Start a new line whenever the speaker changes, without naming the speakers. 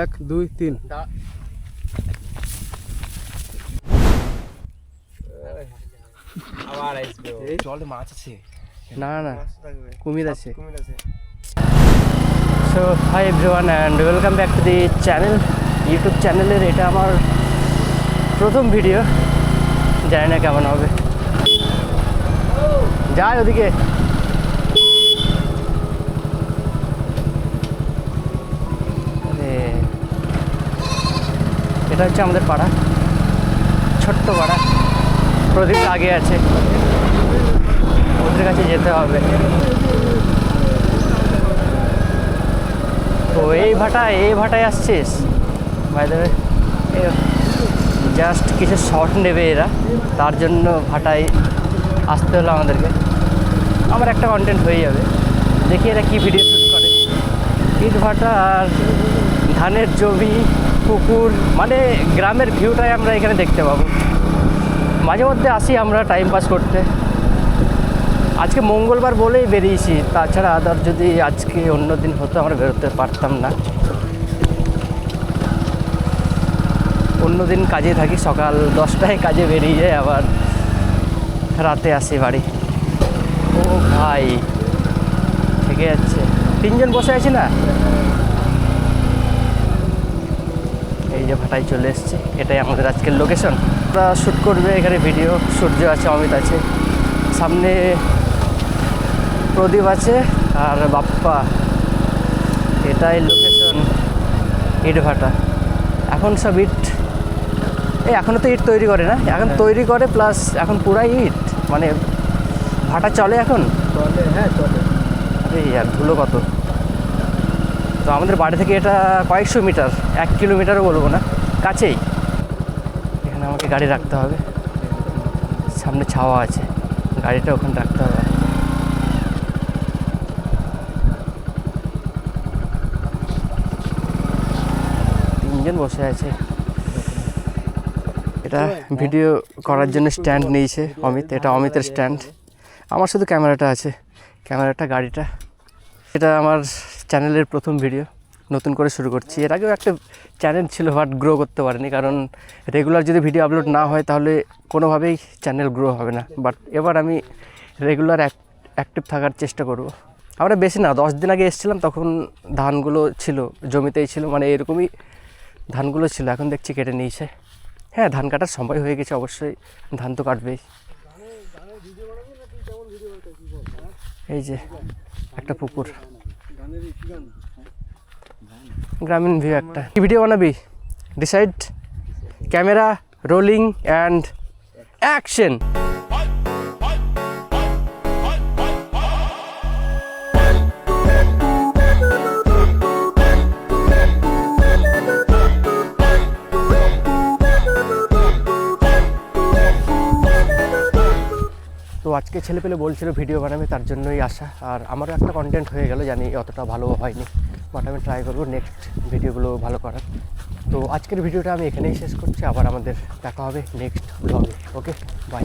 1 2 3
আবার আসবে
এই জলে মাছ আছে
না না কুমির আছে
কুমির আছে
so hi everyone and welcome back to the channel YouTube চ্যানেলের এটা আমার প্রথম ভিডিও জানি না কেমন হবে যাই ওদিকে আরে এটা হচ্ছে আমাদের পাড়া ছোট্ট পাড়া প্রদীপ আগে আছে ওদের কাছে যেতে হবে তো এই ভাটায় আসছিস বাই দ্য ওয়ে জাস্ট কিছু শর্ট নেবে এরা তার জন্য ভাটায় আসতে হলো আমাদেরকে আমার একটা কন্টেন্ট হয়ে যাবে দেখি এরা কী ভিডিও শ্যুট করে ইট ভাটা আর ধানের জমি পুকুর মানে গ্রামের ভিউটাই আমরা এখানে দেখতে পাবো মাঝে মধ্যে আসি আমরা টাইম পাস করতে আজকে মঙ্গলবার বলেই বেরিয়েছি তাছাড়া আদার যদি আজকে অন্য দিন হতো আমরা বেরোতে পারতাম না অন্য দিন কাজে থাকি সকাল 10টায় কাজে বেরিয়ে যায় আবার রাতে আসি বাড়ি ও ভাই থেকে যাচ্ছে 3 জন বসে আছি না এই যে ভাটায় চলে এসছে এটাই আমাদের আজকের লোকেশন আমরা শ্যুট করবে এখানে ভিডিও সূর্য আছে অমিত আছে সামনে প্রদীপ আছে আর বাপ্পা এটাই লোকেশন ইট ভাটা এখন সব ইট এখনও তো ইট তৈরি করে না এখন তৈরি করে প্লাস এখন পুরাই ইট মানে ভাটা চলে এখন
চলে হ্যাঁ চলে
আরে আর ধুলো কত তো আমাদের বাড়ি থেকে এটা কয়েকশো মিটার 1 কিলোমিটারও বলবো না কাছেই এখানে আমাকে গাড়ি রাখতে হবে সামনে ছাওয়া আছে গাড়িটা ওখানে রাখতে হবে 3 জন বসে আছে এটা ভিডিও করার জন্য স্ট্যান্ড নিয়েছে অমিত এটা অমিতের স্ট্যান্ড আমার শুধু ক্যামেরাটা আছে ক্যামেরাটা গাড়িটা এটা আমার চ্যানেলের প্রথম ভিডিও নতুন করে শুরু করছি এর আগেও একটা চ্যানেল ছিল বাট গ্রো করতে পারিনি কারণ রেগুলার যদি ভিডিও আপলোড না হয় তাহলে কোনোভাবেই চ্যানেল গ্রো হবে না বাট এবার আমি রেগুলার অ্যাক্টিভ থাকার চেষ্টা করব আমরা বেশি না 10 দিন আগে এসেছিলাম তখন ধানগুলো ছিল জমিতেই ছিল মানে এরকমই ধানগুলো ছিল এখন দেখছি কেটে নিয়েছে হ্যাঁ ধান কাটার সময় হয়ে গেছে অবশ্যই ধান তো কাটবেই এই যে একটা পুকুর গ্রামীণ ভিউ একটা কি ভিডিও বানাবি decide camera rolling and action তো আজকে ছেলেপেলে বলছিল ভিডিও বানাবে তার জন্যই আসা আর আমারও একটা কন্টেন্ট হয়ে গেল জানি অতটা ভালো হয়নি বাট আমি ট্রাই করবো নেক্সট ভিডিওগুলো ভালো করার তো আজকের ভিডিওটা আমি এখানেই শেষ করছি আবার আমাদের দেখা হবে নেক্সট ব্লগে ওকে বাই